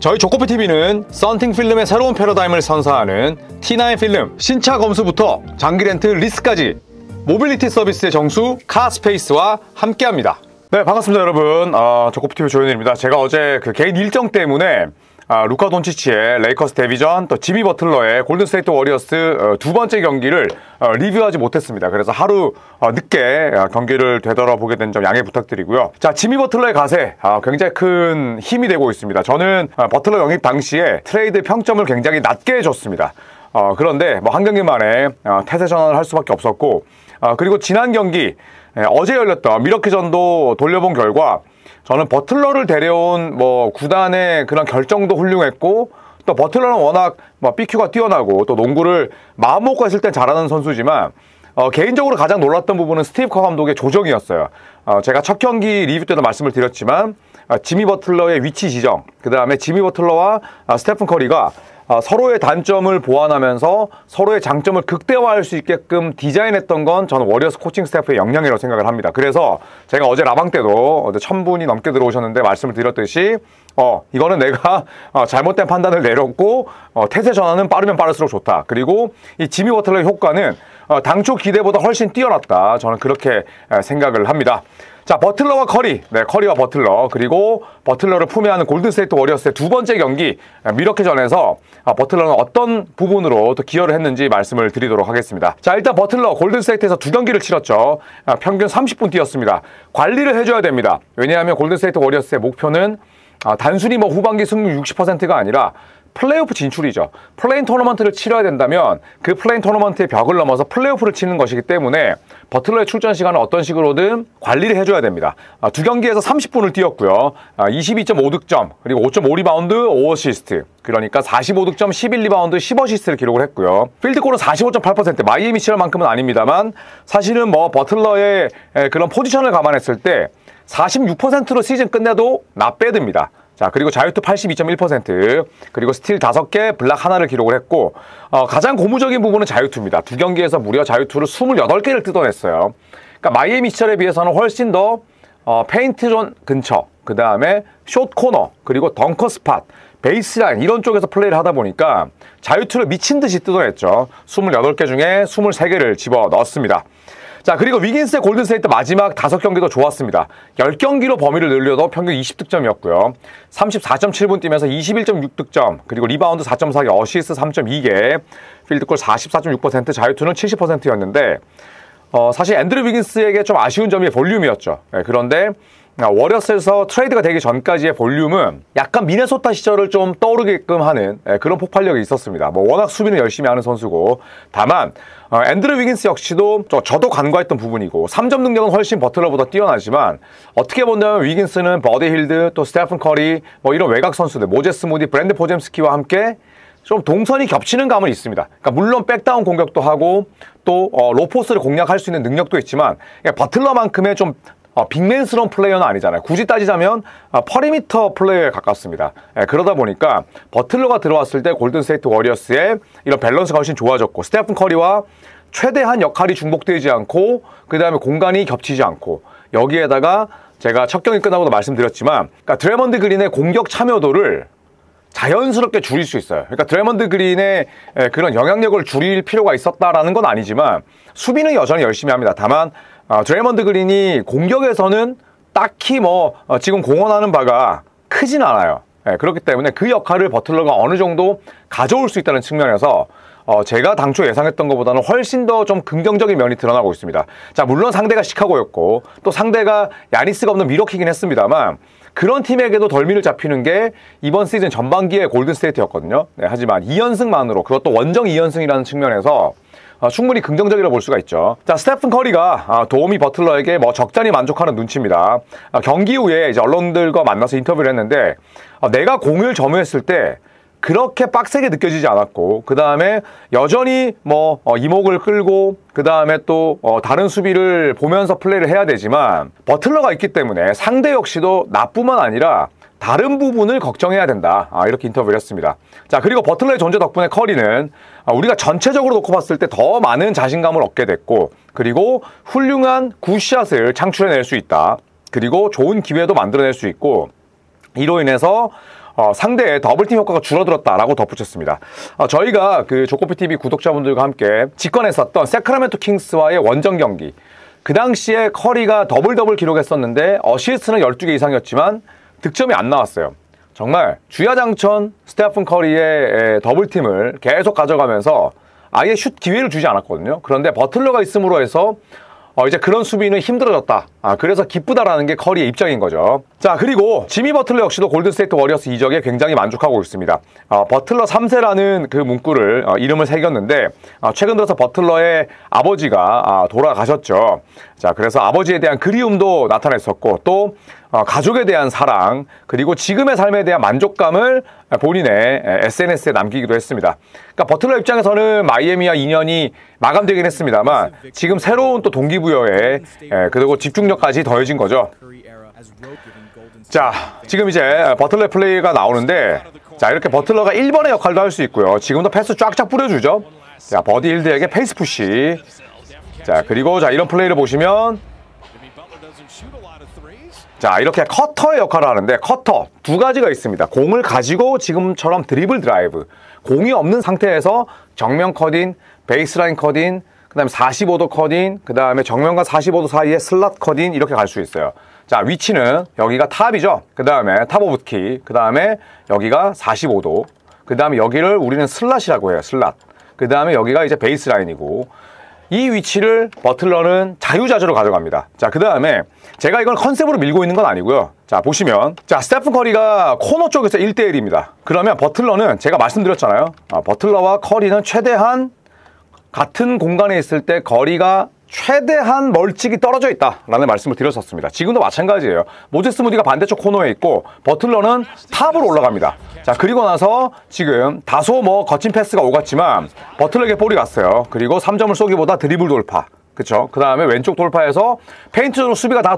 저희 조코피TV는 썬팅 필름의 새로운 패러다임을 선사하는 T9 필름 신차 검수부터 장기 렌트 리스까지 모빌리티 서비스의 정수 카스페이스와 함께합니다. 네, 반갑습니다 여러분. 조코피TV 조현일입니다. 제가 어제 그 개인 일정 때문에 루카 돈치치의 레이커스 데뷔전, 또 지미 버틀러의 골든스테이트 워리어스 두 번째 경기를 리뷰하지 못했습니다. 그래서 하루 늦게 경기를 되돌아보게 된 점 양해 부탁드리고요. 자, 지미 버틀러의 가세 굉장히 큰 힘이 되고 있습니다. 저는 버틀러 영입 당시에 트레이드 평점을 굉장히 낮게 줬습니다. 그런데 뭐 한 경기 만에 태세 전환을 할 수밖에 없었고, 그리고 지난 경기 어제 열렸던 미러키전도 돌려본 결과 저는 버틀러를 데려온 구단의 그런 결정도 훌륭했고, 또 버틀러는 워낙 BQ가 뛰어나고 또 농구를 마음 먹고 했을 땐 잘하는 선수지만 개인적으로 가장 놀랐던 부분은 스티브 커 감독의 조정이었어요. 제가 첫 경기 리뷰 때도 말씀을 드렸지만 지미 버틀러의 위치 지정, 그 다음에 지미 버틀러와 스테픈 커리가 서로의 단점을 보완하면서 서로의 장점을 극대화할 수 있게끔 디자인했던 건 저는 워리어스 코칭 스태프의 역량이라고 생각을 합니다. 그래서 제가 어제 라방 때도 어제 1000분이 넘게 들어오셨는데 말씀을 드렸듯이 이거는 내가 잘못된 판단을 내렸고 태세 전환은 빠르면 빠를수록 좋다. 그리고 이 지미 버틀러의 효과는 당초 기대보다 훨씬 뛰어났다. 저는 그렇게 생각을 합니다. 자, 버틀러와 커리, 커리와 버틀러, 그리고 버틀러를 품에하는 골든스테이트 워리어스의 두 번째 경기 미러키전에서 버틀러는 어떤 부분으로 또 기여를 했는지 말씀을 드리도록 하겠습니다. 자, 일단 버틀러 골든스테이트에서 두 경기를 치렀죠. 평균 30분 뛰었습니다. 관리를 해줘야 됩니다. 왜냐하면 골든스테이트 워리어스의 목표는 단순히 후반기 승률 60%가 아니라 플레이오프 진출이죠. 플레인 토너먼트를 치러야 된다면 그 플레인 토너먼트의 벽을 넘어서 플레이오프를 치는 것이기 때문에 버틀러의 출전 시간을 어떤 식으로든 관리를 해줘야 됩니다. 두 경기에서 30분을 뛰었고요. 22.5득점, 그리고 5.5리바운드, 5어시스트. 그러니까 45득점, 11리바운드, 10어시스트를 기록을 했고요. 필드골은 45.8%, 마이애미 시절만큼은 아닙니다만 사실은 버틀러의 그런 포지션을 감안했을 때 46%로 시즌 끝내도 나빼듭니다. 자, 그리고 자유투 82.1%, 그리고 스틸 5개, 블락 하나를 기록을 했고, 가장 고무적인 부분은 자유투입니다. 두 경기에서 무려 자유투를 28개를 뜯어냈어요. 그러니까 마이애미 시절에 비해서는 훨씬 더 페인트존 근처, 그 다음에 숏 코너, 그리고 덩커 스팟, 베이스라인 이런 쪽에서 플레이를 하다 보니까 자유투를 미친 듯이 뜯어냈죠. 28개 중에 23개를 집어넣었습니다. 자, 그리고 위긴스의 골든스테이트 마지막 5경기도 좋았습니다. 10경기로 범위를 늘려도 평균 20득점이었고요. 34.7분 뛰면서 21.6득점, 그리고 리바운드 4.4개, 어시스트 3.2개, 필드골 44.6%, 자유투는 70%였는데 사실 앤드류 위긴스에게 좀 아쉬운 점이 볼륨이었죠. 그런데 워리어스에서 트레이드가 되기 전까지의 볼륨은 약간 미네소타 시절을 좀 떠오르게끔 하는 그런 폭발력이 있었습니다. 워낙 수비는 열심히 하는 선수고, 다만 앤드류 위긴스 역시도 저도 간과했던 부분이고 3점 능력은 훨씬 버틀러보다 뛰어나지만 어떻게 본다면 위긴스는 버디 힐드, 또 스테픈 커리, 이런 외곽 선수들, 모제스 무디, 브랜드 포젬스키와 함께 좀 동선이 겹치는 감은 있습니다. 그러니까 물론 백다운 공격도 하고 또 로포스를 공략할 수 있는 능력도 있지만 버틀러만큼의 좀 빅맨스러운 플레이어는 아니잖아요. 굳이 따지자면 퍼리미터 플레이어에 가깝습니다. 그러다 보니까 버틀러가 들어왔을 때 골든스테이트 워리어스의 이런 밸런스가 훨씬 좋아졌고, 스테픈 커리와 최대한 역할이 중복되지 않고, 그 다음에 공간이 겹치지 않고, 여기에다가 제가 첫 경기 끝나고도 말씀드렸지만 그러니까 드래먼드 그린의 공격 참여도를 자연스럽게 줄일 수 있어요. 그러니까 드래먼드 그린의 그런 영향력을 줄일 필요가 있었다라는 건 아니지만 수비는 여전히 열심히 합니다. 다만 드래먼드 그린이 공격에서는 딱히 지금 공헌하는 바가 크진 않아요. 그렇기 때문에 그 역할을 버틀러가 어느 정도 가져올 수 있다는 측면에서 제가 당초 예상했던 것보다는 훨씬 더 좀 긍정적인 면이 드러나고 있습니다. 자, 물론 상대가 시카고였고 또 상대가 야니스가 없는 미러키긴 했습니다만 그런 팀에게도 덜미를 잡히는 게 이번 시즌 전반기의 골든스테이트였거든요. 하지만 2연승만으로, 그것도 원정 2연승이라는 측면에서 충분히 긍정적이라고 볼 수가 있죠. 자, 스테픈 커리가 도움이 버틀러에게 적잖이 만족하는 눈치입니다. 경기 후에 이제 언론들과 만나서 인터뷰를 했는데 내가 공을 점유했을 때 그렇게 빡세게 느껴지지 않았고, 그 다음에 여전히 이목을 끌고, 그 다음에 또 다른 수비를 보면서 플레이를 해야 되지만 버틀러가 있기 때문에 상대 역시도 나뿐만 아니라 다른 부분을 걱정해야 된다. 이렇게 인터뷰를 했습니다. 자, 그리고 버틀러의 존재 덕분에 커리는 우리가 전체적으로 놓고 봤을 때 더 많은 자신감을 얻게 됐고, 그리고 훌륭한 굿샷을 창출해낼 수 있다. 그리고 좋은 기회도 만들어낼 수 있고, 이로 인해서 상대의 더블팀 효과가 줄어들었다라고 덧붙였습니다. 저희가 그 조코피TV 구독자분들과 함께 직관했었던 세크라멘토 킹스와의 원정 경기, 그 당시에 커리가 더블 기록했었는데 어시스트는 12개 이상이었지만 득점이 안 나왔어요. 정말 주야장천 스테픈 커리의 더블팀을 계속 가져가면서 아예 슛 기회를 주지 않았거든요. 그런데 버틀러가 있음으로 해서 이제 그런 수비는 힘들어졌다. 그래서 기쁘다라는 게 커리의 입장인 거죠. 자, 그리고 지미 버틀러 역시도 골든스테이트 워리어스 이적에 굉장히 만족하고 있습니다. 버틀러 3세라는 그 문구를 이름을 새겼는데 최근 들어서 버틀러의 아버지가 돌아가셨죠. 자, 그래서 아버지에 대한 그리움도 나타냈었고 또 가족에 대한 사랑, 그리고 지금의 삶에 대한 만족감을 본인의 SNS에 남기기도 했습니다. 그러니까 버틀러 입장에서는 마이애미와 인연이 마감되긴 했습니다만 지금 새로운 또 동기부여에 그리고 집중력까지 더해진 거죠. 자, 지금 이제 버틀러의 플레이가 나오는데, 자, 이렇게 버틀러가 1번의 역할도 할 수 있고요. 지금도 패스 쫙쫙 뿌려주죠. 자, 버디 힐드에게 페이스 푸시. 자, 그리고 자, 이런 플레이를 보시면, 자, 이렇게 커터의 역할을 하는데, 커터 두 가지가 있습니다. 공을 가지고 지금처럼 드리블 드라이브, 공이 없는 상태에서 정면 컷인, 베이스라인 컷인, 그 다음에 45도 컷인, 그 다음에 정면과 45도 사이에 슬럿 컷인, 이렇게 갈 수 있어요. 자, 위치는 여기가 탑이죠. 그 다음에 탑 오브 키, 그 다음에 여기가 45도, 그 다음에 여기를 우리는 슬럿이라고 해요. 슬럿. 그 다음에 여기가 이제 베이스라인이고, 이 위치를 버틀러는 자유자재로 가져갑니다. 자, 그 다음에 제가 이걸 컨셉으로 밀고 있는 건 아니고요. 자, 보시면, 자, 스테픈 커리가 코너 쪽에서 1대1입니다. 그러면 버틀러는 제가 말씀드렸잖아요. 버틀러와 커리는 최대한 같은 공간에 있을 때 거리가 최대한 멀찍이 떨어져 있다라는 말씀을 드렸었습니다. 지금도 마찬가지예요. 모제스 무디가 반대쪽 코너에 있고 버틀러는 탑으로 올라갑니다. 자, 그리고 나서 지금 다소 거친 패스가 오갔지만 버틀러에게 볼이 갔어요. 그리고 3점을 쏘기보다 드리블 돌파, 그쵸? 그 다음에 왼쪽 돌파해서 페인트로 수비가 다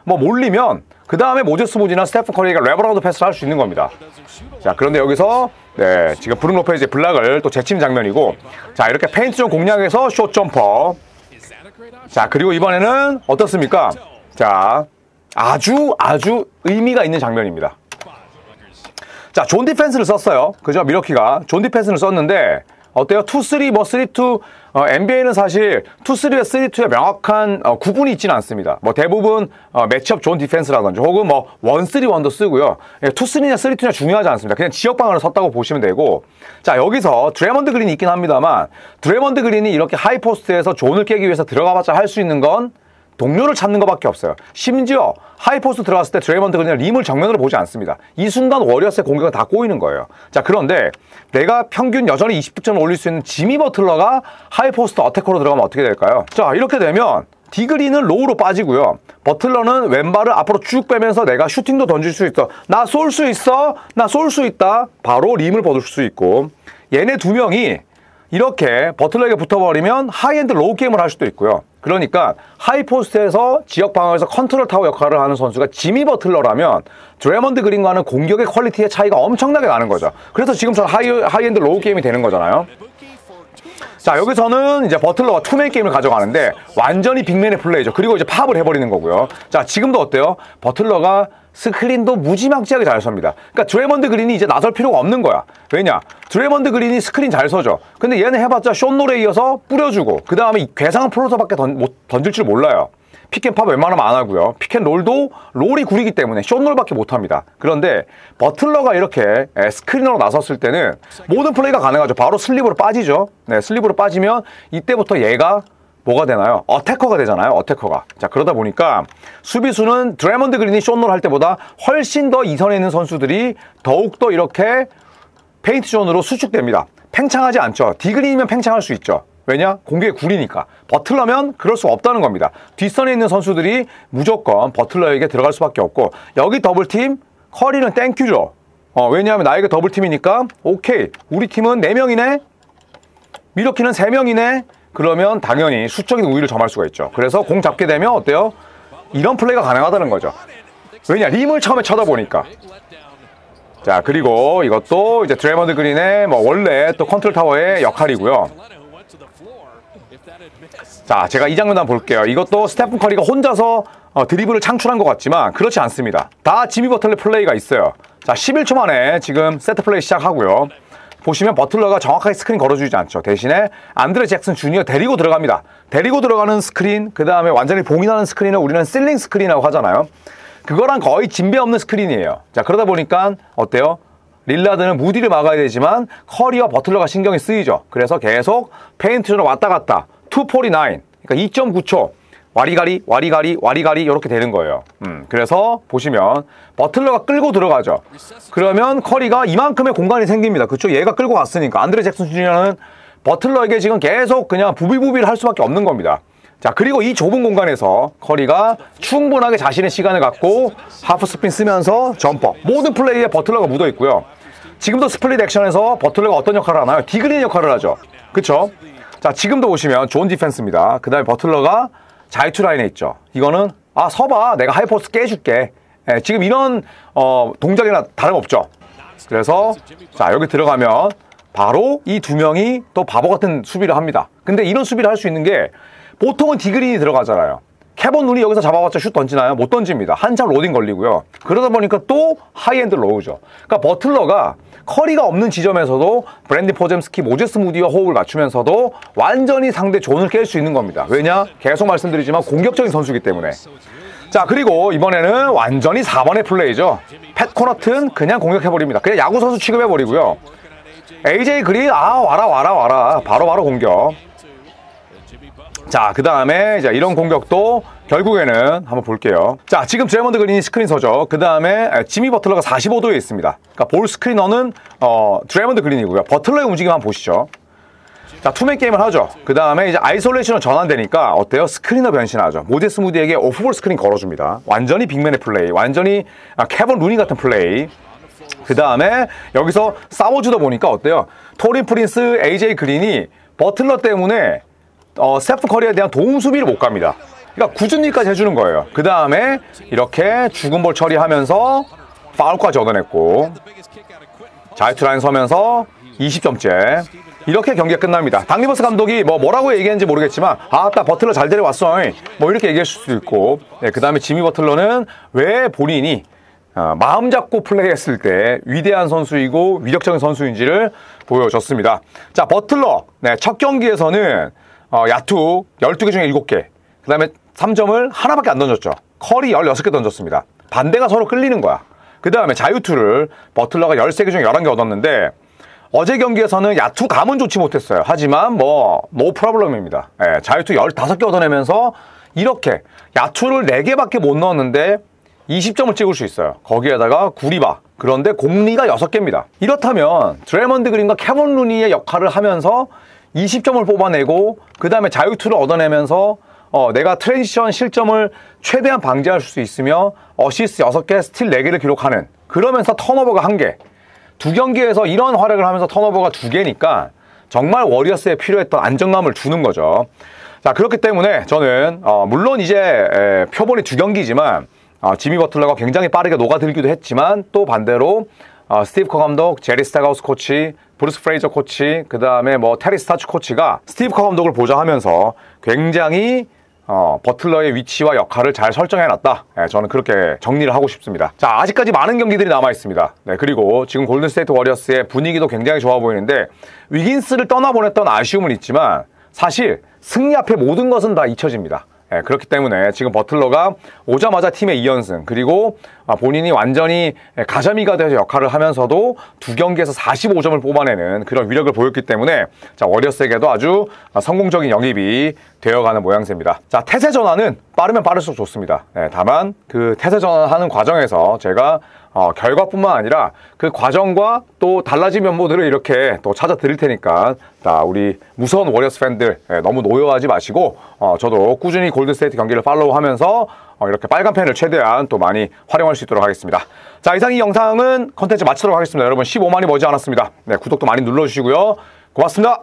몰리면 그 다음에 모제스 무디나 스테픈 커리가 레버라운드 패스를 할 수 있는 겁니다. 자, 그런데 여기서 지금 브룩 로페즈의 블락을 또 제친 장면이고, 자, 이렇게 페인트 좀 공략해서 숏 점퍼. 자, 그리고 이번에는 어떻습니까? 자, 아주 의미가 있는 장면입니다. 자, 존 디펜스를 썼어요. 그죠? 미러키가 존 디펜스를 썼는데 어때요? 2-3, 3-2, NBA는 사실 2-3와 3-2의 명확한 구분이 있지는 않습니다. 대부분 매치업 존 디펜스라든지 혹은 1-3-1도 쓰고요. 2-3냐 3-2냐 중요하지 않습니다. 그냥 지역 방어를 썼다고 보시면 되고, 자, 여기서 드래먼드 그린이 있긴 합니다만 드래먼드 그린이 이렇게 하이포스트에서 존을 깨기 위해서 들어가봤자 할 수 있는 건 동료를 찾는 것밖에 없어요. 심지어 하이포스트 들어갔을 때 드레이먼드 그린은 림을 정면으로 보지 않습니다. 이 순간 워리어스의 공격은 다 꼬이는 거예요. 자, 그런데 내가 평균 여전히 20득점을 올릴 수 있는 지미 버틀러가 하이포스트 어태커로 들어가면 어떻게 될까요? 자, 이렇게 되면 디그린은 로우로 빠지고요. 버틀러는 왼발을 앞으로 쭉 빼면서 내가 슈팅도 던질 수 있어. 나 쏠 수 있어. 나 쏠 수 있다. 바로 림을 벗을 수 있고, 얘네 두 명이 이렇게 버틀러에게 붙어버리면 하이엔드 로우 게임을 할 수도 있고요. 그러니까 하이포스트에서 지역 방어에서 컨트롤 타워 역할을 하는 선수가 지미 버틀러라면 드래먼드 그린과는 공격의 퀄리티의 차이가 엄청나게 나는 거죠. 그래서 지금처럼 하이엔드 로우 게임이 되는 거잖아요. 자, 여기서는 이제 버틀러가 투맨 게임을 가져가는데 완전히 빅맨의 플레이죠. 그리고 이제 팝을 해버리는 거고요. 자, 지금도 어때요? 버틀러가 스크린도 무지막지하게 잘 섭니다. 그러니까 드래먼드 그린이 이제 나설 필요가 없는 거야. 왜냐? 드래먼드 그린이 스크린 잘 서죠. 근데 얘는 해봤자 숏롤에 이어서 뿌려주고, 그 다음에 괴상한 플로터밖에 던질 줄 몰라요. 픽앤팝 웬만하면 안 하고요. 픽앤롤도 롤이 구리기 때문에 숏롤밖에 못합니다. 그런데 버틀러가 이렇게 스크리너로 나섰을 때는 모든 플레이가 가능하죠. 바로 슬립으로 빠지죠. 네, 슬립으로 빠지면 이때부터 얘가 뭐가 되나요? 어태커가 되잖아요. 어태커가. 자, 그러다 보니까 수비수는 드래먼드 그린이 숏롤 할 때보다 훨씬 더 이선에 있는 선수들이 더욱더 이렇게 페인트 존으로 수축됩니다. 팽창하지 않죠. 디그린이면 팽창할 수 있죠. 왜냐? 공격의 구리니까. 버틀러면 그럴 수 없다는 겁니다. 뒷선에 있는 선수들이 무조건 버틀러에게 들어갈 수밖에 없고, 여기 더블팀, 커리는 땡큐죠. 왜냐하면 나에게 더블팀이니까 오케이, 우리 팀은 4명이네, 미러키는 3명이네, 그러면 당연히 수적인 우위를 점할 수가 있죠. 그래서 공 잡게 되면 어때요? 이런 플레이가 가능하다는 거죠. 왜냐? 림을 처음에 쳐다보니까. 자, 그리고 이것도 이제 드래먼드 그린의 원래 또 컨트롤 타워의 역할이고요. 자, 제가 이 장면 한번 볼게요. 이것도 스테픈 커리가 혼자서 드리블을 창출한 것 같지만 그렇지 않습니다. 다 지미 버틀러의 플레이가 있어요. 자, 11초 만에 지금 세트 플레이 시작하고요. 보시면 버틀러가 정확하게 스크린 걸어주지 않죠. 대신에 안드레 잭슨 주니어 데리고 들어갑니다. 데리고 들어가는 스크린, 그 다음에 완전히 봉인하는 스크린을 우리는 실링 스크린이라고 하잖아요. 그거랑 거의 진배 없는 스크린이에요. 자, 그러다 보니까 어때요? 릴라드는 무디를 막아야 되지만 커리와 버틀러가 신경이 쓰이죠. 그래서 계속 페인트로 왔다 갔다 249, 그러니까 2.9초 와리가리 이렇게 되는 거예요. 그래서 보시면 버틀러가 끌고 들어가죠. 그러면 커리가 이만큼의 공간이 생깁니다. 그쵸? 얘가 끌고 갔으니까. 안드레 잭슨 주니어는 버틀러에게 지금 계속 그냥 부비부비를 할 수밖에 없는 겁니다. 자, 그리고 이 좁은 공간에서 커리가 충분하게 자신의 시간을 갖고 하프 스핀 쓰면서 점퍼. 모든 플레이에 버틀러가 묻어 있고요. 지금도 스플릿 액션에서 버틀러가 어떤 역할을 하나요? 디그린 역할을 하죠. 그쵸? 자, 지금도 보시면 좋은 디펜스입니다. 그 다음에 버틀러가 자유투 라인에 있죠. 이거는 서봐, 내가 하이포스트 깨줄게. 지금 이런 동작이나 다름없죠. 그래서 자, 여기 들어가면 바로 이 두 명이 또 바보 같은 수비를 합니다. 근데 이런 수비를 할 수 있는 게 보통은 디그린이 들어가잖아요. 캐번 룬이 여기서 잡아봤자 슛 던지나요? 못 던집니다. 한참 로딩 걸리고요. 그러다 보니까 또 하이엔드 로우죠. 그러니까 버틀러가 커리가 없는 지점에서도 브랜디 포젬스키, 모제스 무디와 호흡을 맞추면서도 완전히 상대 존을 깰 수 있는 겁니다. 왜냐? 계속 말씀드리지만 공격적인 선수이기 때문에. 자, 그리고 이번에는 완전히 4번의 플레이죠. 팻 코너튼 그냥 공격해버립니다. 그냥 야구 선수 취급해버리고요. AJ 그린 와라 바로 공격. 자, 그 다음에 이제 이런 공격도 결국에는 한번 볼게요. 자, 지금 드래먼드 그린이 스크린 서죠. 그 다음에 지미 버틀러가 45도에 있습니다. 그러니까 볼 스크리너는 드래먼드 그린이고요. 버틀러의 움직임 한번 보시죠. 자, 투맨 게임을 하죠. 그 다음에 이제 아이솔레이션으로 전환되니까 어때요? 스크리너 변신하죠. 모제스 무디에게 오프볼 스크린 걸어줍니다. 완전히 빅맨의 플레이, 완전히 캐번 루니 같은 플레이. 그 다음에 여기서 싸워주다 보니까 어때요? 토린 프린스, AJ 그린이 버틀러 때문에 스테프 커리에 대한 도움 수비를 못 갑니다. 그러니까 굳은 일까지 해주는 거예요. 그 다음에 이렇게 죽은 볼 처리하면서 파울까지 얻어냈고, 자유투 라인 서면서 20점째. 이렇게 경기가 끝납니다. 닥 리버스 감독이 뭐라고 얘기했는지 모르겠지만, 딱 버틀러 잘 데려왔어. 뭐 이렇게 얘기할 수도 있고, 그 다음에 지미 버틀러는 왜 본인이 마음 잡고 플레이했을 때 위대한 선수이고 위력적인 선수인지를 보여줬습니다. 자, 버틀러 첫 경기에서는 야투 12개 중에 7개, 그 다음에 3점을 하나밖에 안 던졌죠. 커리 16개 던졌습니다. 반대가 서로 끌리는 거야. 그 다음에 자유투를 버틀러가 13개 중에 11개 얻었는데, 어제 경기에서는 야투 감은 좋지 못했어요. 하지만 노 프로블럼입니다. 자유투 15개 얻어내면서 이렇게 야투를 4개밖에 못 넣었는데 20점을 찍을 수 있어요. 거기에다가 구리바. 그런데 공리가 6개입니다. 이렇다면 드래먼드 그린과 캐번 루니의 역할을 하면서 20점을 뽑아내고, 그 다음에 자유투를 얻어내면서 내가 트랜지션 실점을 최대한 방지할 수 있으며 어시스트 6개, 스틸 4개를 기록하는, 그러면서 턴오버가 1개. 두 경기에서 이런 활약을 하면서 턴오버가 2개니까 정말 워리어스에 필요했던 안정감을 주는 거죠. 자, 그렇기 때문에 저는 물론 이제 표본이 2경기지만 지미 버틀러가 굉장히 빠르게 녹아들기도 했지만, 또 반대로 스티브 커 감독, 제리 스타가우스 코치, 브루스 프레이저 코치, 그 다음에 테리 스타츠 코치가 스티브 커 감독을 보좌하면서 굉장히 버틀러의 위치와 역할을 잘 설정해놨다. 저는 그렇게 정리를 하고 싶습니다. 자, 아직까지 많은 경기들이 남아있습니다. 그리고 지금 골든스테이트 워리어스의 분위기도 굉장히 좋아 보이는데, 위긴스를 떠나보냈던 아쉬움은 있지만 사실 승리 앞에 모든 것은 다 잊혀집니다. 그렇기 때문에 지금 버틀러가 오자마자 팀의 2연승, 그리고 본인이 완전히 가자미가 돼서 역할을 하면서도 2경기에서 45점을 뽑아내는 그런 위력을 보였기 때문에, 자, 워리어스에게도 아주 성공적인 영입이 되어가는 모양새입니다. 자, 태세 전환은 빠르면 빠를수록 좋습니다. 다만 그 태세 전환하는 과정에서 제가 결과뿐만 아니라 그 과정과 또 달라진 면모들을 이렇게 또 찾아 드릴 테니까, 자, 우리 무서운 워리어스 팬들 너무 노여워하지 마시고, 저도 꾸준히 골든스테이트 경기를 팔로우하면서 이렇게 빨간 펜을 최대한 또 많이 활용할 수 있도록 하겠습니다. 자, 이상 이 영상은 컨텐츠 마치도록 하겠습니다. 여러분 15만이 머지 않았습니다. 구독도 많이 눌러주시고요. 고맙습니다.